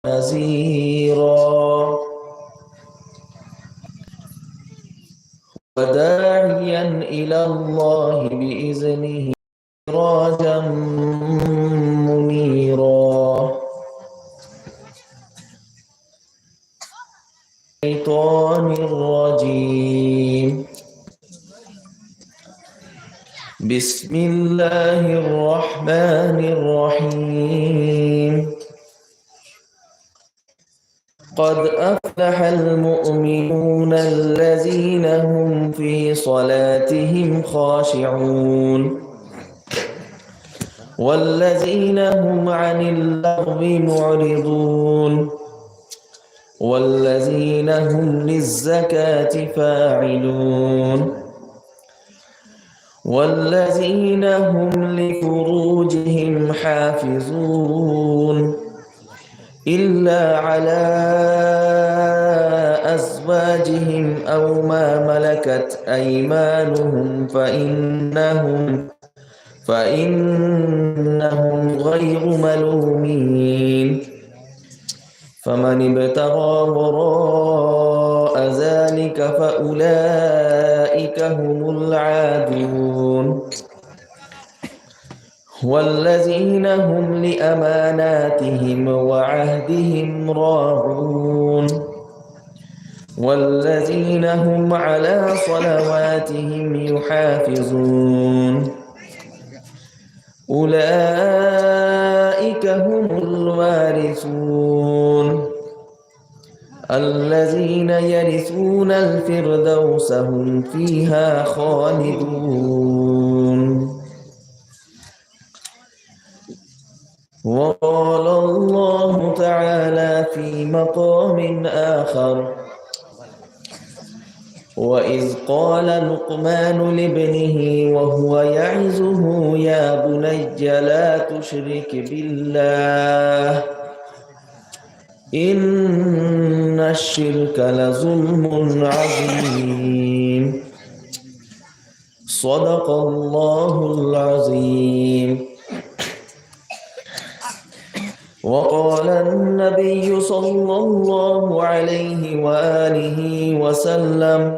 نذيرا وداعيا إلى الله بإذنه سراجا منيرا الشيطان الرجيم بسم الله الرحمن الرحيم قد أفلح المؤمنون الذين هم في صلاتهم خاشعون والذين هم عن اللغو معرضون والذين هم للزكاة فاعلون والذين هم لفروجهم حافظون إلا على أزواجهم أو ما ملكت أيمانهم فإنهم غير ملومين فمن ابتغى وراء ذلك فأولئك هم العادون والذين هم لأماناتهم وعهدهم راعون والذين هم على صلواتهم يحافظون أولئك هم الوارثون الذين يرثون الفردوس هم فيها خالدون وقال الله تعالى في مقام آخر وإذ قال لقمان لابنه وهو يعظه يا بني لا تشرك بالله إن الشرك لظلم عظيم صدق الله العظيم وقال النبي صلى الله عليه وآله وسلم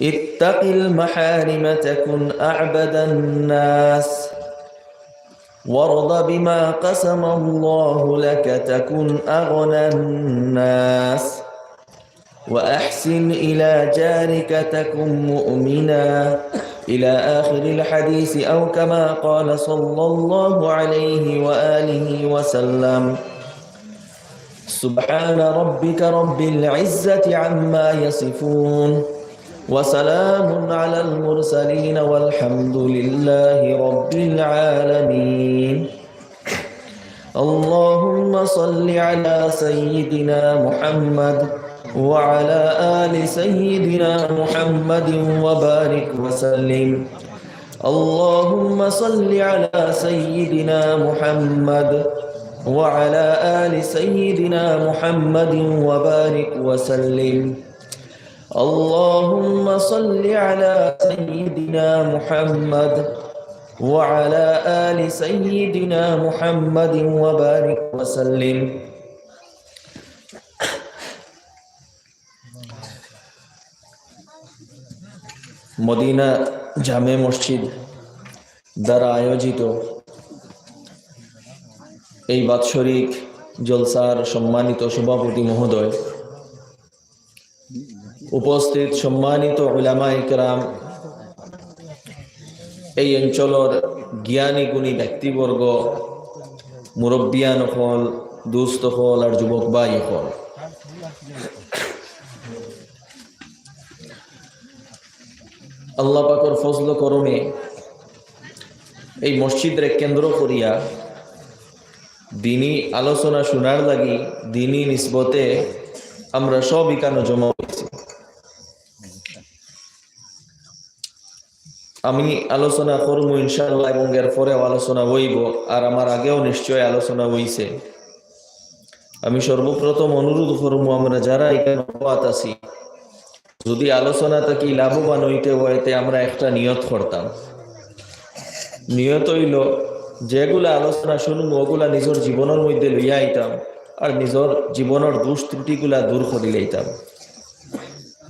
اتق المحارم تكن أعبد الناس وارض بما قسم الله لك تكن أغنى الناس وأحسن إلى جارك تكن مؤمنا إلى آخر الحديث أو كما قال صلى الله عليه وآله وسلم سبحان ربك رب العزة عما يصفون وسلام على المرسلين والحمد لله رب العالمين اللهم صل على سيدنا محمد وعلى آل سيدنا محمد وبارك وسلم اللهم صل على سيدنا محمد وعلى آل سيدنا محمد وبارك وسلم اللهم صل على سيدنا محمد وعلى آل سيدنا محمد وبارك وسلم Medina জামে মসজিদ দ্বারা আয়োজিত এই বাৎসরিক জলসার সম্মানিত সভাপতি মহোদয়, উপস্থিত সম্মানিত উলামায়ে কেরাম, এই অঞ্চলের জ্ঞানী গুণী ব্যক্তিবর্গ, মুরব্বিয়ান হল, দুস্থ হল আর যুবক ভাই হল, আল্লাহ পাকের ফজল করমে এই মসজিদরে কেন্দ্র করিয়া দিনী আলোচনা শোনার লাগি দিনী নিসবতে আমরা সব এখানে জমা হয়েছি। আমি আলোচনা করব ইনশাআল্লাহ এবং এর পরেও আলোচনা হইব, আর আমার আগেও নিশ্চয় আলোচনা হইছে। আমি সর্বপ্রথম অনুরোধ করব আমরা যারা এখানে আছি, যদি আলোচনা থাকি লাভবান হইতে হয় আমরা একটা নিয়ত করতাম। নিয়ত হইল যেগুলা আলোচনা শুনবো ওগুলা নিজের জীবনের মধ্যে লইয়া আইতাম আর নিজের জীবনের দোষ ত্রুটিগুলা দূর করে লইতাম।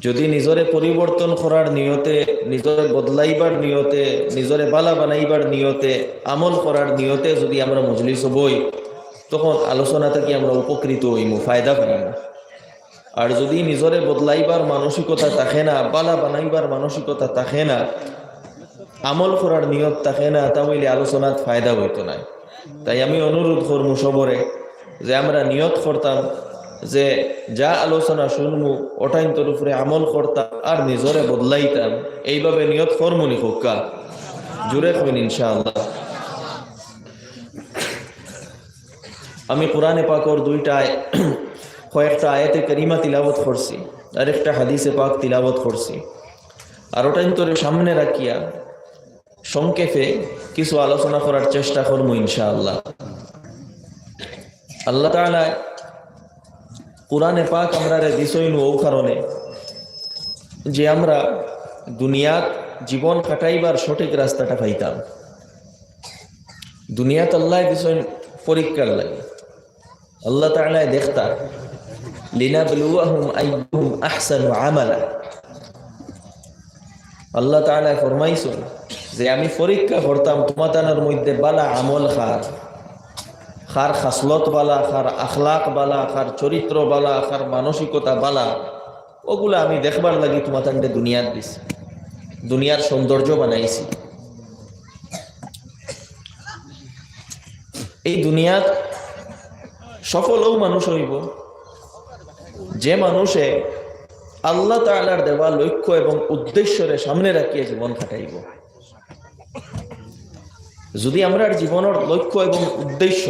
যদি নিজরে পরিবর্তন করার নিয়তে, নিজরে বদলাইবার নিয়তে, নিজরে বালা বানাইবার নিয়তে, আমল করার নিয়তে যদি আমরা মজলিস বই, তখন আলোচনা থেকে আমরা উপকৃত হইমু, ফায়দা পাইমু। আর যদি নিজরে বদলাইবার মানসিকতা থাকে না, বালা বানাইবার মানসিকতা থাকে না, আমল করার নিয়ত থাকে না, তাহলে আলোচনার ফায়দা হইতো না। তাই আমি অনুরোধ করবো সবরে যে আমরা নিয়ত করতাম যে যা আলোচনা শুনবো ওটাই তোর উপরে আমল করতাম আর নিজরে বদলাইতাম। এইভাবে নিয়ত করমনি হোক্কা, জুড়ে হবেন ইনশাআল্লাহ। আমি কোরআনে পাকর কয়েকটা আয়াতে কারিমা তিলাবত করছি আর একটা হাদিসে পাক তিলাবত করছি, আর ওটাই তোর সামনে রাখিয়া সংক্ষেপে কিছু আলোচনা করার চেষ্টা করবো ইনশাআল্লাহ। আল্লাহ তাআলা কোরআনে পাক আমরা দিছইনু ও কারণে যে আমরা দুনিয়াত জীবন কাটাইবার সঠিক রাস্তাটা পাইতাম। দুনিয়াত আল্লাহ দিছইন পরীক্ষার লাগে। আল্লাহ তাআলা দেখতা লিনাবলুয়াহুম আইয়ুহুম আহসানু আমালা। আল্লাহ তাআলা ফরমাইছেন যে আমি পরীক্ষা করতাম তোমাদের মধ্যে বালা আমল খার খাসলত বালা, খার আখলাক বালা, খার চরিত্র বালা, খার মানসিকতা বালা, ওগুলা আমি দেখবার লাগি তোমাদের দুনিয়ার দিছি, দুনিয়ার সৌন্দর্য বানাইছি। এই দুনিয়াত সফলও মানুষ হইব যে মানুষে আল্লাহ তাআলার দেওয়া লক্ষ্য এবং উদ্দেশ্যরে সামনে রাখিয়ে জীবন কাটাইব। যদি আমরা জীবনের লক্ষ্য এবং উদ্দেশ্য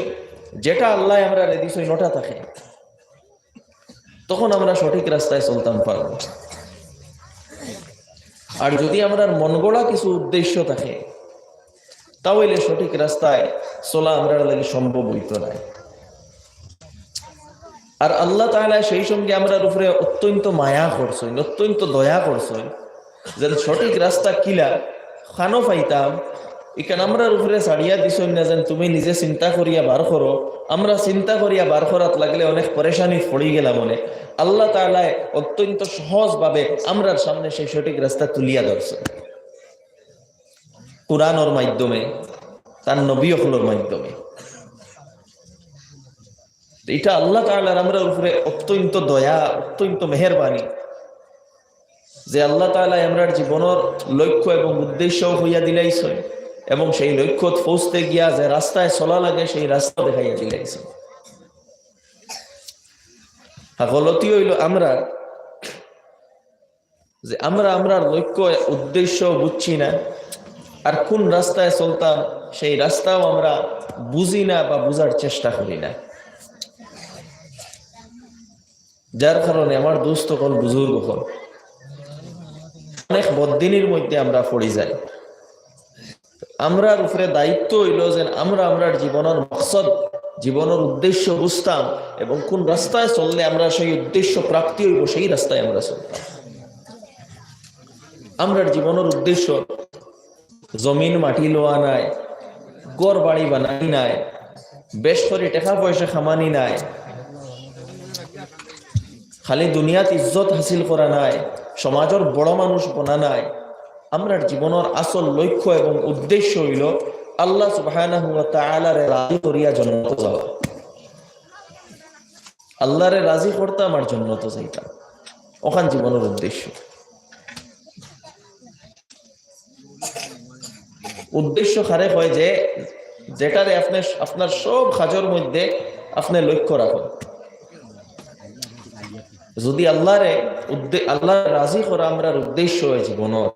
যেটা আল্লাহ আমরা দিছই নটা থাকে, তখন আমরা সঠিক রাস্তায় চলতাম পারব। আর যদি আমরা মন গড়া কিছু উদ্দেশ্য থাকে, তাহলে সঠিক রাস্তায় চলা আমরা লাগি সম্ভব হইত না। আর আল্লাহ তাআলা সেই সঙ্গে আমরা উপরে অত্যন্ত মায়া করছেন, অত্যন্ত দয়া করছেন, যেন সঠিক রাস্তা কিলা খানো পাইতাম। এখানে আমরা উপরে ছাড়িয়া দিছই না যেন তুমি নিজে চিন্তা করিয়া বার করো। আমরা চিন্তা করিয়া বার করাত লাগলে অনেক পরেশানি পড়ি গেলাম মনে। আল্লাহ তাআলা অত্যন্ত সহজভাবে আমরার সামনে সেই সঠিক রাস্তা তুলিয়া ধরছে কুরআনের মাধ্যমে, তার নবী হলোর মাধ্যমে। এটা আল্লাহ তাআলার আমরা উপরে অত্যন্ত দয়া, অত্যন্ত মেহেরবানি যে আল্লাহ তাআলা আমরার জীবনের লক্ষ্য এবং উদ্দেশ্য হইয়া দিলাইছে এবং সেই লক্ষ্য পৌঁছতে গিয়া যে রাস্তায় চলা লাগে সেই রাস্তা দেখাইয়া দিলাইছে। গলতি হইল আমরা যে আমরার লক্ষ্য উদ্দেশ্য বুঝছি না, আর কোন রাস্তায় চলতাম সেই রাস্তাও আমরা বুঝি না বা বুঝার চেষ্টা করি না। যার কারণে আমার দোস্ত কোন বুজুর্গ হল অনেক বদিনীর মধ্যে আমরা পড়ে যাই। আমরার উপরে দায়িত্ব হইল যে আমরার জীবনের মকসদ, জীবনের উদ্দেশ্য বুঝতাম এবং কোন রাস্তায় চললে আমরা সেই উদ্দেশ্য প্রাপ্তি হইব সেই রাস্তায় আমরা চলতাম। আমরার জীবনের উদ্দেশ্য জমিন মাটি লোয়া নাই, গড় বাড়ি বানাই নাই, বেশ করে টাকা পয়সা খামানি নাই, খালি দুনিয়াত ইজ্জত হাসিল করা নাই, সমাজের বড় মানুষ বনা নাই। আমরার জীবনের আসল লক্ষ্য এবং উদ্দেশ্য হইল আল্লাহ সুবহানাহু ওয়া তাআলারে রাজি করিয়া জান্নাতে যাওয়া। আল্লাহরে রাজি করতাম আর জান্নাতে যাইতাম, ওখান জীবনের উদ্দেশ্য। উদ্দেশ্য খারে হয় যে যেটারে আপনার সব কাজের মধ্যে আপনি লক্ষ্য রাখুন। যদি আল্লাহ রাজি করা আমরার উদ্দেশ্য হয় জীবনের,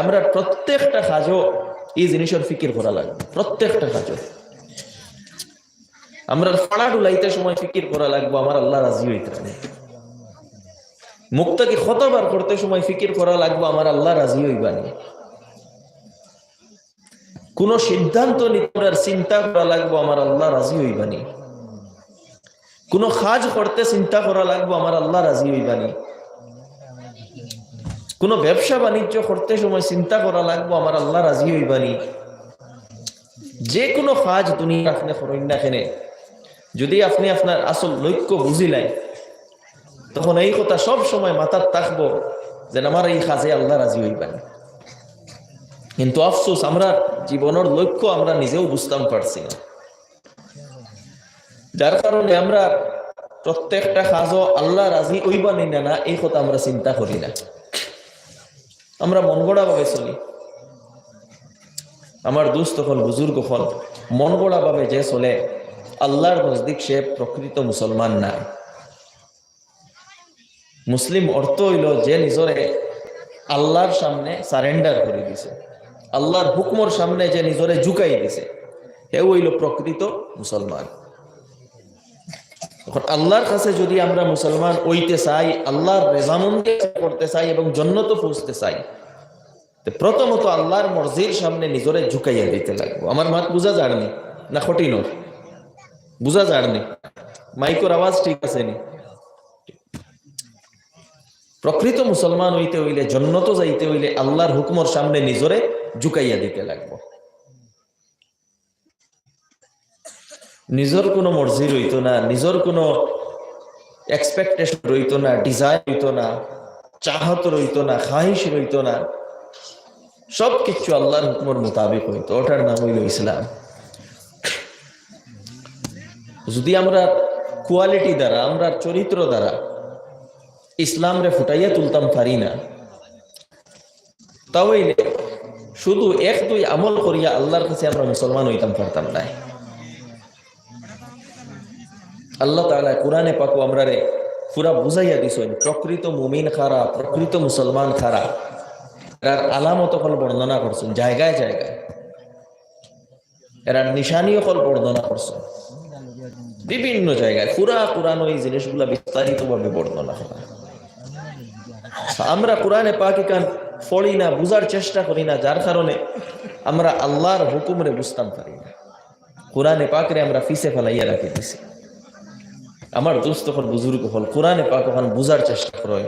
আমরা প্রত্যেকটা কাজও এই জিনিসের ফিকির করা লাগবে। প্রত্যেকটা কাজও আমরা ফাড়া ডুলাইতে সময় ফিকির করা লাগবে আমার আল্লাহ রাজি হইতে। মুক্তাকে কতবার করতে সময় ফিকির করা লাগবে আমার আল্লাহ রাজি হইবানি। কোন সিদ্ধান্ত নিতে চিন্তা করা লাগবে আমার আল্লাহ রাজি হইবানি। কোন কাজ করতে চিন্তা করা লাগবে আমার আল্লাহ রাজি হইবানি। কোন ব্যবসা বাণিজ্য করতে সময় চিন্তা করা লাগবে আমার আল্লাহ রাজি হইবানি। যে কোনো কাজ দুনিয়া আপনি করেন না কেন, যদি আপনি আপনার আসল লক্ষ্য বুঝিলেন, তখন এই কথা সব সময় মাথার থাকবো যে আমার এই কাজে আল্লাহ রাজি হইবেন। কিন্তু আফসোস, আমরা জীবনের লক্ষ্য আমরা নিজেও বুঝতাম পারছি না, যার কারণে আমরা প্রত্যেকটা কাজও আল্লাহ রাজি হইবা না এই কথা আমরা চিন্তা করি না, আমরা মন গড়া ভাবে চলি। আমার দোস্ত হল, বুজুর্গ হল, মন গড়া ভাবে যে চলে, আল্লাহর নজদিক সে প্রকৃত মুসলমান না। মুসলিম অর্থ হইল যে নিজরে আল্লাহর সামনে সারেন্ডার করে দিছে, আল্লাহর হুকমর সামনে যে নিজরে ঝুঁকাই দিছে, হে হইল প্রকৃত মুসলমান। আল্লাহর কাছে যদি আমরা মুসলমান হইতে চাই, আল্লাহর রেজামন্দি করতে চাই এবং জন্নত পৌঁছতে চাই, প্রথমত আল্লাহর মর্জির সামনে নিজরে ঝুঁকাইয়া দিতে লাগবো। আমার মাত বুঝা যায়নি না? কঠিন বুঝা যায়নি? মাইকোর আওয়াজ ঠিক আছে নি? প্রকৃত মুসলমান হইতে হইলে, জন্নত যাইতে হইলে আল্লাহর হুকুমর সামনে নিজরে ঝুঁকাইয়া দিতে লাগবো। নিজের কোনো মর্জি রইতো না, নিজের কোনো এক্সপেকটেশন রইতো না, ডিজায়ার রইতো না, চাহত রইতো না, খাহিশ রইতো না, সবকিছু আল্লাহর হুকুমের মোতাবেক হইতো। ওটার নাম হইল ইসলাম। যদি আমরা কোয়ালিটি দ্বারা, আমরা চরিত্র দ্বারা ইসলামরে ফুটাইয়া তুলতাম পারি না, তাহলে শুধু এক দুই আমল করিয়া আল্লাহর কাছে আমরা মুসলমান হইতাম পারতাম না। আল্লাহ তাআলা কোরআনে পাক আমরারে পুরা বুঝাইয়া দিছেন প্রকৃত মুমিন খারা, প্রকৃত মুসলমান খারা, এর আলামত হল বর্ণনা করছেন জায়গায় জায়গায়, এর নিশানীয় হল বর্ণনা করছেন বিভিন্ন জায়গায়। পুরা কোরআন ওই জিনিসগুলা বিস্তারিত ভাবে বর্ণনা করা। আমরা কোরআনে পাক কান পড়ি না, বুঝার চেষ্টা করি না, যার কারণে আমরা আল্লাহর হুকুমরে বুঝতাম পারি না। কোরআনে পাকরে আমরা ফিসে ফেলাইয়া রাখি দিছি। আমার দোস্ত হল, বুজুর্গ হল, কোরআনে পাক ওখান বুঝার চেষ্টা করই,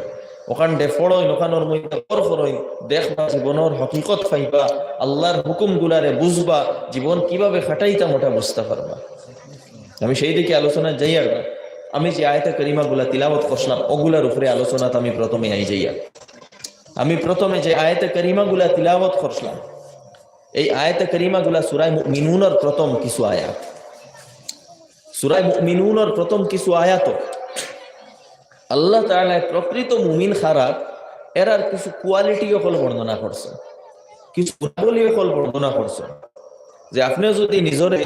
ওখান ডে ফড়ইন, ওখানোর মধ্যে করইন, দেখবা জীবনের হকিকত পাইবা, আল্লাহর হুকুম গুলারে বুঝবা, জীবন কিভাবে খাটাইতাম ওটা বুঝতে পারবা। আমি সেই দিকে আলোচনায় যাই। আর আমি যে আয়াতে কারিমা গুলা তিলাওয়াত করলাম, ওগুলার উপরে আলোচনা আমি প্রথমে আই যাইয়া। আমি প্রথমে যে আয়াতে কারিমা গুলা তিলাওয়াত করলাম, এই আয়াতে কারিমা গুলা সূরা মুমিনুনের প্রথম কিছু আয়াত। সূরা মুমিনুনের প্রথম কিছু আয়াত আল্লাহ তাআলা প্রকৃত মুমিন খারা এরার কিছু কোয়ালিটিও হল বর্ণনা করছে, কিছু গুণাবলীও হল বর্ণনা করছে, যে আপনি যদি নিজরে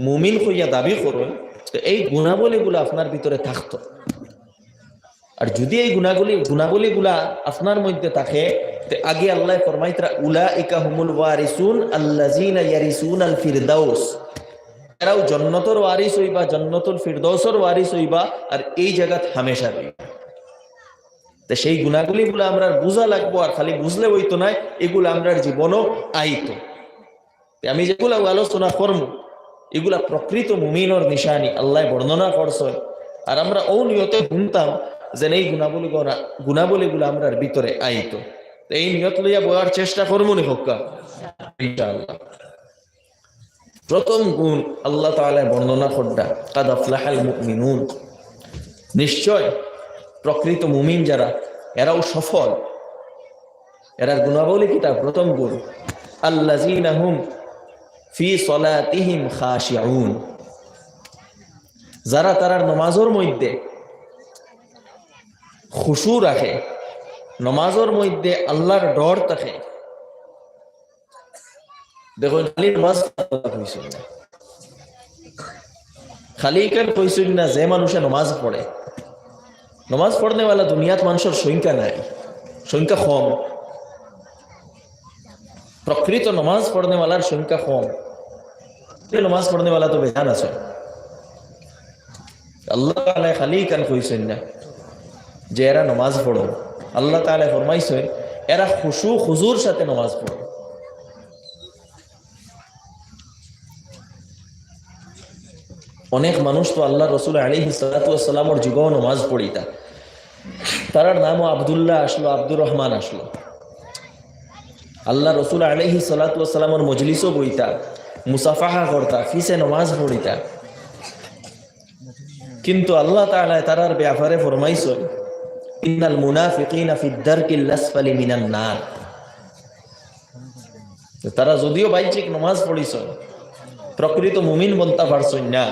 মুমিন হইয়া দাবি করেন, তো এই গুণাবলীগুলো আপনার ভিতরে থাকতো। আর যদি এই গুণাবলীগুলা আপনার মধ্যে থাকে, আগে আল্লাহ ফরমাইতরা উলাইকা হুমুল ওয়ারিসুন আল্লাযিনা ইয়ারিসুনাল ফিরদাউস, এরাও জান্নাতের ওয়ারিস হইবা, জান্নাতুল ফিরদাউসের ওয়ারিস হইবা, আর এই জায়গাত হামেশা রইবা। তো সেই গুণাবলীগুলো আমরা বুঝা লাগবো, আর খালি বুঝলে হইতো না, এগুলো আমরা জীবনও আইতো। আমি যেগুলা আলোচনা করবো এগুলা প্রকৃত মুমিনের নিশানি আল্লাহ বর্ণনা করছে, আর আমরা ও নিয়তে শুনতাম যে এই গুণাবলীগুলো আমরা ভিতরে আইতো। এই নিয়ত লইয়া বলার চেষ্টা করবো নি হক্কা ইনশাআল্লাহ। প্রথম গুণ আল্লাহ তাআলা বর্ণনা করডা কাদ আফলাহাল মুমিনুন, নিশ্চয় প্রকৃত মুমিন যারা এরাও সফল। এরার গুণাবলী কিটা? প্রথম গুণ আল্লাযীনা হুম ফি সলাতিহিম খাশিউন, যারা তারার নামাজের মধ্যে খুশু রাখে, নামাজের মধ্যে আল্লাহর ডর থাকে। দেখো খালি নামাজ কইছেন না, খালি কেন কইছেন না যে মানুষে নামাজ পড়ে, নামাজ পড়নেওয়ালা দুনিয়াত মানুষের সংখ্যা নাই, সংখ্যা কম। প্রকৃত নামাজ পড়নেওয়ালার সংখ্যা কম, নামাজ পড়নেওয়ালা তো বেজান আছে। আল্লাহ তাআলা খালি কেন কইছেন না যে এরা নামাজ পড়ো, আল্লাহ তাআলা ফরমাইছেন এরা খুশু হুজুর সাথে নামাজ পড়ো। অনেক মানুষ তো আল্লাহ রসুল আলাইহিস সালাতু ওয়াস সালামের যুগেও নামাজ পড়িতা, তার নামও আব্দুল্লাহ আসলো, আব্দুর রহমান আসলো। আল্লাহ রসুল আলাইহিস সালাতু ওয়াস সালামের মজলিসও বইতা, মুসাফাহা করতা, ফিসে নমাজ পড়িতা। কিন্তু আল্লাহ তাআলা তারার ব্যাপারে ফরমাইছেন ইন্নাল মুনাফিকিনা ফিদ দারকিল আসফালি মিনান নার। তারা যদিও বাহ্যিক নমাজ পড়িছেন, প্রকৃত মুমিন বলতে পারছেন না।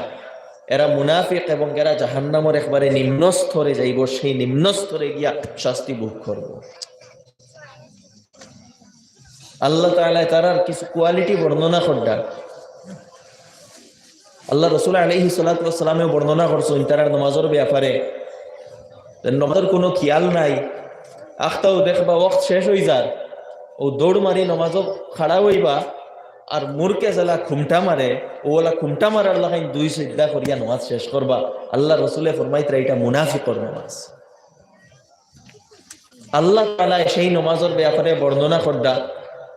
এরা মুনাফিক এবং এরা জাহান্নামের একবারে নিম্ন স্তরে যাইব, সেই নিম্ন স্তরে গিয়া শাস্তি ভোগ করব। আল্লাহ তাআলা তারার কিছু কোয়ালিটি বর্ণনা করলেন। আল্লাহ রাসূল আলাইহিস সালাতু ওয়াস সালামে বর্ণনা করছেন তারার নামাজের ব্যাপারে, নামাজের কোনো খেয়াল নাই। আখতাও দেখবা ওয়াক্ত শেষ হয়ে যায়, ও দৌড় মারি নামাজও খাড়া হইবা, আর মুরকে জেলা খুমটা মারে, ওলা খুমটা মারার লাগাইন দুই সিজদা করিয়া নামাজ শেষ করবা। আল্লাহ রাসূলে ফরমাইতরা এটা মুনাফিকর নামাজ। আল্লাহ তাআলা সেই নামাজের ব্যাপারে বর্ণনা করদা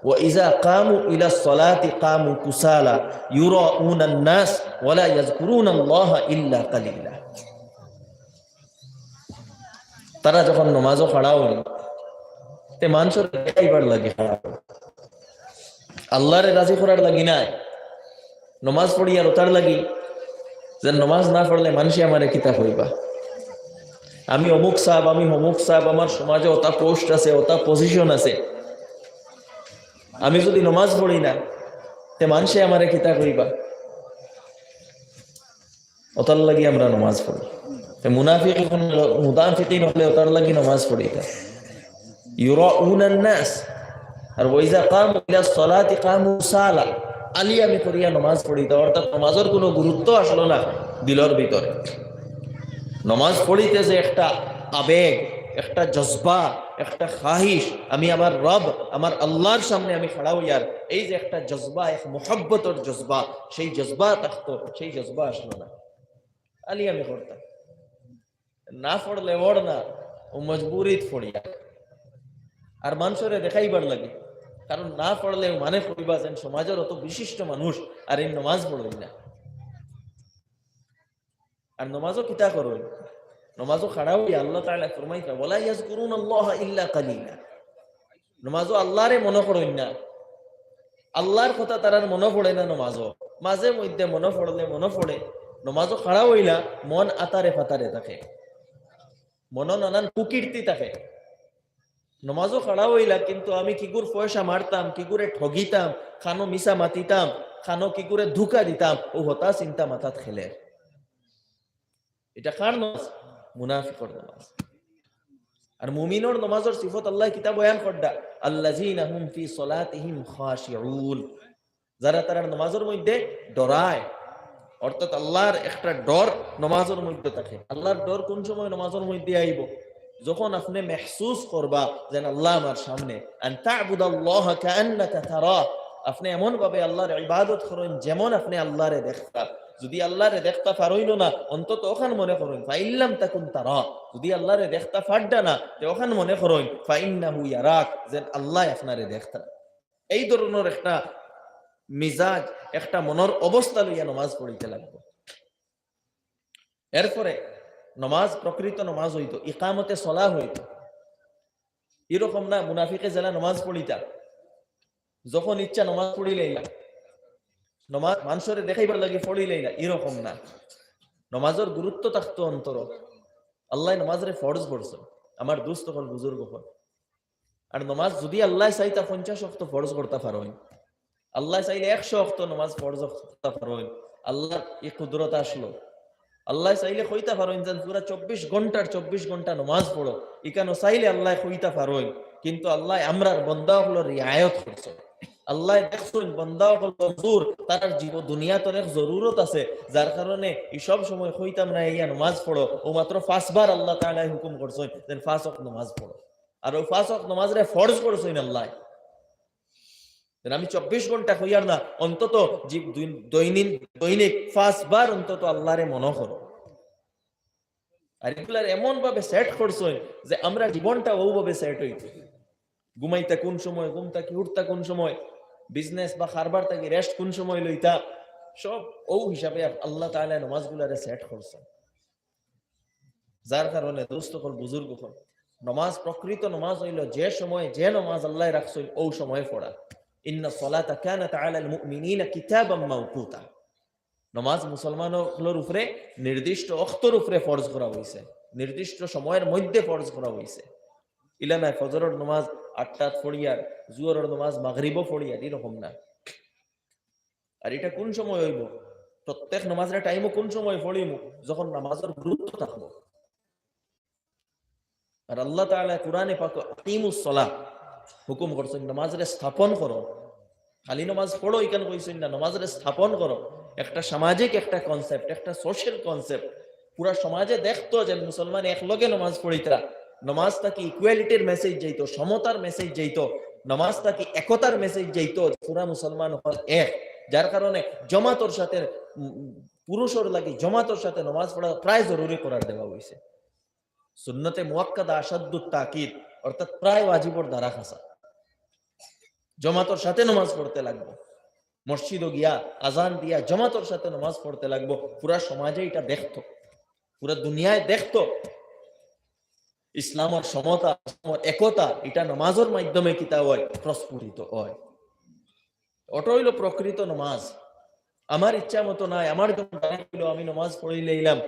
ওয়া ইযা কামু ইলা সলাতি কামু কুসালা ইউরাউনান নাস ওয়ালা ইয়াযকুরুনাল্লাহা ইল্লা কালিলা। তারা যখন নামাজও খাড়া হয় তে মানুষের দেখাইবার লাগে, আল্লাহরে রাজি করার লাগি নাই। নমাজ পড়ি আর ওতার লাগি যে নমাজ না পড়লে মানুষে আমারে কিতা হইবা, আমি অমুক সাহেব, আমি অমুক সাহেব, আমার সমাজে ওটা পোস্ট আছে, ওটা পজিশন আছে, আমি যদি নমাজ পড়ি না তে মানুষে আমারে কিতা কইবা, ওতার লাগি আমরা নমাজ পড়ি। মুনাফিকিন হলে ওতার লাগি নমাজ পড়ি না। ইউরাউনান নাস, আর ওয়াইজা কামু ইলা সলাতি কামু সালা, আলি আমি করিয়া নমাজ পড়ি। অর্থাৎ নমাজের কোনো গুরুত্ব আসলো না দিলর ভিতরে। নমাজ পড়িতে যে একটা আবেগ, একটা জজবা, একটা খাহিশ, আমি আমার রব, আমার আল্লাহর সামনে আমি খাড়া হইয়ার, এই যে একটা জজবা, এক মোহব্বতের জজবা, সেই জজবা থাকতো, সেই জজবা আসলো না। আলি আমি করতাম না, পড়লে ওর না, ও মজবুরিত পড়িয়া আর মানুষরে দেখাইবার লাগে। কারণ না পড়লে মানে করিবা যেন সমাজের অত বিশিষ্ট মানুষ আর এই নমাজ পড়ই না। আর নমাজও কিতা করই, নমাজও খাড়া হইয়া আল্লাহ তাআলা ফরমাইতা ওয়ালা ইয়াযকুরুনাল্লাহা ইল্লা কালিলা। নমাজও আল্লাহরে মনে করেন না, আল্লাহর কথা তারার মনে পড়ে না। নমাজও মাঝে মধ্যে মনে পড়লে মনে পড়ে, নমাজও খাড়া হইলা মন আতারে ফাতারে থাকে, মন নানান কুকীর্তি থাকে। নমাজও খাড়া হইলা কিন্তু আমি কি করে পয়সা মারতাম, কি করে ঠগিতাম, খানো মিশা মাতিতাম, খানো কি করে ধোঁকা দিতাম, ও হতা চিন্তা মাথাত খেলে। এটা কার নামাজ? মুনাফিকর নামাজ। আর মুমিনের নামাজের সিফত আল্লাহ কিতাব বয়ান করদা আল্লাযীনা হুম ফি সলাতিহিম খাশিউন, যারা তারা নামাজের মধ্যে ডরায়। অর্থাৎ আল্লাহর একটা ডর নামাজের মধ্যে থাকে। আল্লাহর ডর কোন সময় নামাজের মধ্যে আইব? যখন আপনি মেহসুস করবা যেন আল্লাহ আমার সামনে, আন তা'বুদাল্লাহা কাআন্নাকা তারা, আপনি এমন ভাবে আল্লাহর ইবাদত করেন যেমন আপনি আল্লাহরে দেখতা। যদি আল্লাহরে দেখতা পারইল না, অন্তত ওখান মনে করেন ফাইল্লাম তাকুন তারা, যদি আল্লাহরে দেখতা পারডা না তে ওখান মনে করেন ফাইন্নাহু ইয়ারাক, যেন আল্লাহ আপনারে দেখতা। এই ধরনের একটা মিজাজ, একটা মনের অবস্থা লইয়া নামাজ পড়িতে লাগবে। এরপরে নমাজ প্রকৃত নমাজ হইতো ইকামতে সলাহ হইতো। এরকম না মুনাফিকে জেলা নমাজ পড়িতা যখন ইচ্ছা নমাজ পড়িলেইলা, নমাজ মানুষের দেখাইবার লাগে পড়িলেইলা, এরকম না। নমাজের গুরুত্ব থাকতো অন্তর। আল্লাহ নমাজরে ফরজ করছে, আমার দুস্থ হল বুজুর্গ হল। আর নমাজ যদি আল্লাহ চাইতা 50 ওয়াক্ত ফরজ করতে পারেন, আল্লাহ চাইলে 100 ওয়াক্ত নমাজ ফরজ করতে পারেন। আল্লাহর এই কুদরত আসলো। আল্লাহ চাইলে কইতা পারেন যে পুরা 24 ঘন্টার 24 ঘন্টা নামাজ পড়ো, ইকানো চাইলে আল্লাহ কইতা পারেন। কিন্তু আল্লাহ আমরার বান্দা হলো রিয়ায়ত করছে। আল্লাহ দেখছেন বান্দা হল মজদুর, তার জীবন দুনিয়াতে অনেক জরুরত আছে, যার কারণে এই সব সময় কইতাম না ইয়া নামাজ পড়ো। ও মাত্র 5 বার আল্লাহ তাআলা হুকুম করছেন যে 5 ওয়াক্ত নামাজ পড়ো, আর ওই 5 ওয়াক্ত নামাজরে ফরজ করছেন আল্লাহ। আমি 24 ঘন্টা হইয়ার না, অন্তত দৈনিক 5 বার অন্তত আল্লাহরে মনে করো। আর এগুলার এমন ভাবে সেট করছো যে আমরা জীবনটা ওভাবে সেট হইতো। ঘুমাইতা কোন সময়, ঘুম থেকে উঠতা কোন সময়, বিজনেস বা কারবার থেকে রেস্ট কোন সময় লইতা, সব ও হিসাবে আল্লাহ তাআলা নামাজগুলারে সেট করছে। যার কারণে দোস্ত হল বুজুর্গ হল, নমাজ প্রকৃত নমাজ হইল যে সময় যে নমাজ আল্লাহ রাখছেন ও সময় পড়া। ইন্না সলাতা কানাত আলাল মুমিনিনা কিতাবাম মাওকুতা। নামাজ মুসলমানদের উপরে নির্দিষ্ট ওয়াক্তের উপরে ফরজ করা হয়েছে, নির্দিষ্ট সময়ের মধ্যে ফরজ করা হয়েছে। ইলা নাই ফজরের নামাজ 8টাত পড়িয়ার, জুহরের নামাজ মাগরিবও পড়িয়ার, এরকম না। আর এটা কোন সময় হইব? প্রত্যেক নামাজের টাইমও কোন সময় পড়িব? যখন নামাজের গুরুত্ব থাকবো। আর আল্লাহ তাআলা কোরআনে পাক আকিমুস সালাহ হুকুম করছেন, নামাজের স্থাপন করো। খালি নামাজ পড়ো এখানে কইছেন না, নামাজের স্থাপন করো। একটা সামাজিক একটা কনসেপ্ট, একটা সোশ্যাল কনসেপ্ট। পুরা সমাজে দেখতো যে মুসলমান একলগে নামাজ পড়িতরা, নামাজটা কি ইকুয়ালিটির মেসেজ যাইতো, সমতার মেসেজ যাইতো, নামাজটা কি একতার মেসেজ যাইতো। পুরা মুসলমান হল এক, যার কারণে জমাতর সাথে পুরুষের লাগি জমাতর সাথে নামাজ পড়া প্রায় জরুরি করার দেওয়া হয়েছে। সুন্নতে মুআক্কাদা আশাদ্দুত তাকিদ, অর্থাৎ প্রায় ওয়াজিবর দ্বারা খাসা। জমাতর সাথে নামাজ পড়তে লাগবো, মসজিদও গিয়া আজান দিয়া জমাতর সাথে নামাজ পড়তে লাগবো। পুরা সমাজে এটা দেখতো, পুরা দুনিয়ায় দেখতো ইসলামের সমতা, একতা এটা নামাজের মাধ্যমে কিতা হয়, প্রস্ফুটিত হয়। ওটা হইল প্রকৃত নামাজ। আমার ইচ্ছা মতো নাই, আমার যখন আমি নামাজ পড়িলে এলাম,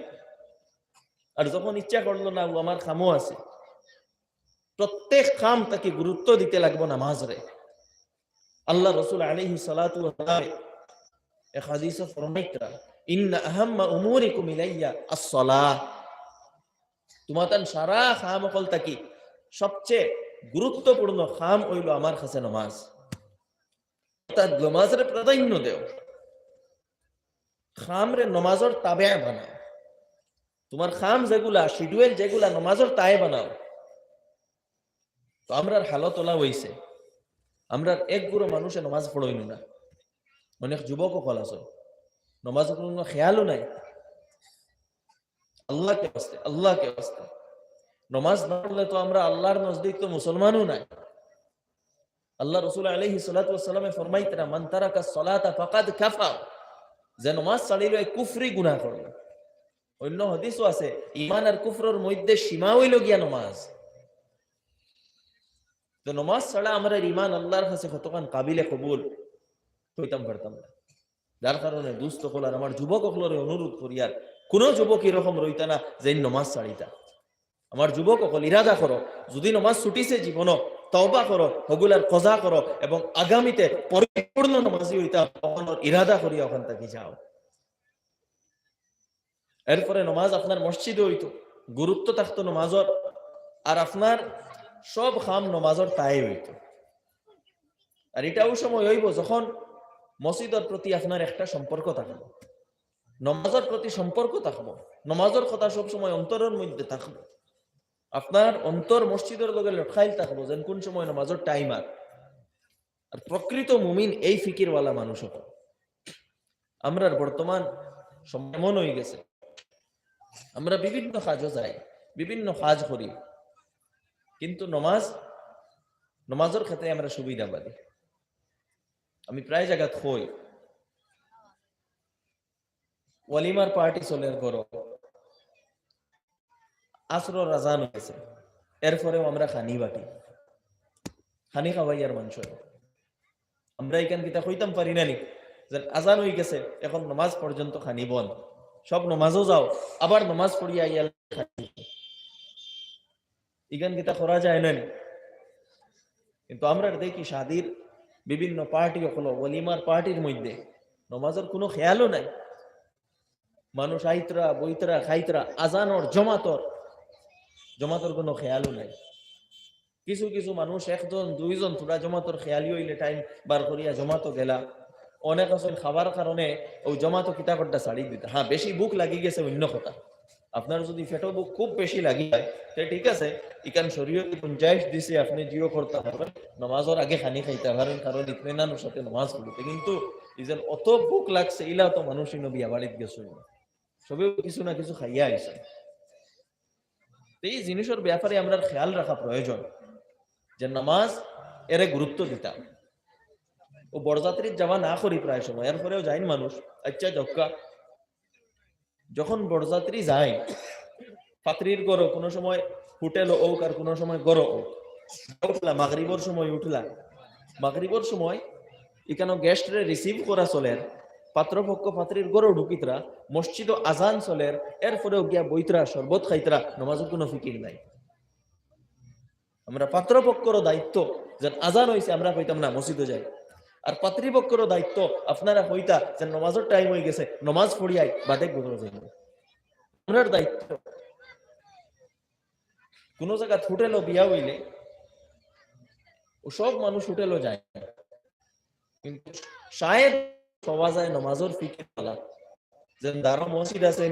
আর যখন ইচ্ছা করলো না, আমার খামও আছে। প্রত্যেক খাম তাকে গুরুত্ব দিতে লাগবো নামাজরে। আল্লাহ রসুল আলাইহিস সালাতু ওয়াস সালাম এক হাদিসে ফরমাইতরা, ইন্না আহাম্মা উমুরিকুম ইলাইয়া আস-সালাহ। তোমাদের সারা খাম অকল তাকি সবচেয়ে গুরুত্বপূর্ণ খাম হইল আমার কাছে নামাজ। অর্থাৎ নামাজের প্রাধান্য দেও, খামরে নামাজের তাবে বানাও। তোমার খাম যেগুলা, শিডিউল যেগুলা, নামাজের তায়ে বানাও। তো আমরার হালত ওলা হইছে, আমরা এক গুরু মানুষে নামাজ পড়ইনু না। অনেক যুবক কল আছে নামাজ কোনো খেয়ালও নাই। আল্লাহকে বাস্তে, আল্লাহকে বাস্তে নামাজ না পড়লে তো আমরা আল্লাহর নজদিক তো মুসলমানও নাই। আল্লাহ রসুল আলাইহিস সালাতু ওয়াস সালামে ফরমাইতরা, মান তারাকা সলাতা ফাকাদ কাফার। যে নামাজ ছাড়িল এই কুফরি গুনাহ করল। অন্য হাদিসও আছে, ঈমান আর কুফরের মধ্যে সীমা হইল গিয়া নামাজ। তো নামাজ ছাড়া আমরা ঈমান আল্লাহর কাছে কতখান কাবিলে কবুল হইতাম পারতাম না। যার কারণে দুস্থ হলার আমার যুবক হলরে অনুরোধ করিয়ার, কোন যুবক এরকম রইতা না যে নামাজ ছাড়িতা। আমার যুবক হল ইরাদা করো, যদি নামাজ ছুটিছে জীবন, তওবা করো, হগুলার কজা করো এবং আগামীতে পরিপূর্ণ নামাজি হইতা ইরাদা করিয়া ওখান থেকে যাও। এরপরে নামাজ আপনার মসজিদে হইতো, গুরুত্ব থাকতো নামাজর, আর আপনার সব খাম নামাজর তাই হইতো। আর এটাও সময় হইব যখন মসজিদের প্রতি আপনার একটা সম্পর্ক থাকবো, নামাজের প্রতি সম্পর্ক থাকবো, নামাজের কথা সব সময় অন্তরের মধ্যে থাকবো। আপনার অন্তর মসজিদের লগে লটকাইল থাকবো যেন কোন সময় নামাজের টাইম। আর প্রকৃত মুমিন এই ফিকিরওয়ালা মানুষ হতো। আমরা বর্তমান সময় এমন হয়ে গেছে, আমরা বিভিন্ন কাজও যাই, বিভিন্ন কাজ করি, কিন্তু নামাজের ক্ষেত্রে আমরা সুবিধাবাদী। আমি প্রায় জায়গা কই, ওয়ালিমার পার্টি চলে করো, আসরের আজান হয়েছে, এরপরেও আমরা খানি বাটি, খানি খাওয়াইয়ার মানুষ। আমরা এখান কিতা কইতাম পারি না নি যে আজান হয়ে গেছে, এখন নামাজ পর্যন্ত খানি বন্ধ, সব নামাজও যাও, আবার নামাজ পড়িয়া আইয়াল খানি। এখান কিতা করা যায় না নি? কিন্তু আমরা দেখি শাদির বিভিন্ন পার্টি হলো, ওয়ালিমার পার্টির মধ্যে নামাজের কোনো খেয়ালও নাই। মানুষ আইতরা বইতরা খাইতরা, আজানর জমাতর কোনো খেয়ালও নাই। কিছু কিছু মানুষ একজন দুইজন তোরা জমাতর খেয়ালি হইলে টাইম বার করিয়া জমাতো গেলা। অনেক আছে খাবার কারণে ওই জমাতো কিতাবটা ছাড়ি দিতে। হ্যাঁ, বেশি বুক লাগি গেছে অন্য কথা। আপনার যদি ফেটো বুক খুব বেশি লাগি যায় ঠিক আছে, ইকান শরীয়তে গুঞ্জাইশ দিছে, আপনি জিও করতে পারবেন, নামাজের আগে খানি খাইতে পারেন, কারণ ইতমিনানের সাথে নামাজ পড়িতে। কিন্তু ইজেন অত ভুক লাগছে, ইলা তো মানুষই নবী বাড়িতে গেছে, সবেও কিছু না কিছু খাইয়া আইছে। এই জিনিসের ব্যাপারে আমরা খেয়াল রাখা প্রয়োজন যে নামাজ এর গুরুত্ব দিতাম। ও বরযাত্রীর যাওয়া না করি প্রায় সময়, এরপরেও যাইন মানুষ। আচ্ছা দক্কা যখন বরযাত্রী যায়, পাত্রীর গড় কোনো সময় হোটেল হোক আর কোনো সময় গড় হোক, উঠলা মাগরিবর সময়, উঠলা মাগরিবর সময় এখানে গেস্টরে রিসিভ করা চলের, পাত্রপক্ষ পাত্রীর গরু ঢুকিতরা, মসজিদ আজান চলের, এরপরেও গিয়া বইতরা শরবত খাইতরা, নমাজের কোনো ফিকির নাই। আমরা পাত্রপক্ষরও দায়িত্ব, যেন আজান হয়েছে আমরা কইতাম না মসজিদে যাই, আর পাত্রীপক্ষরও দায়িত্ব আপনারা কইতা যে নমাজের টাইম হয়ে গেছে নমাজ পড়িয়াই বাদে গুলো যাইব। আপনার দায়িত্ব। কোন জায়গা হোটেলও বিয়া হইলে ও সব মানুষ হোটেলও যায়, কিন্তু শায়েদ সবা যায় নমাজের ফিকির পালা, যে দারো মসজিদ আছে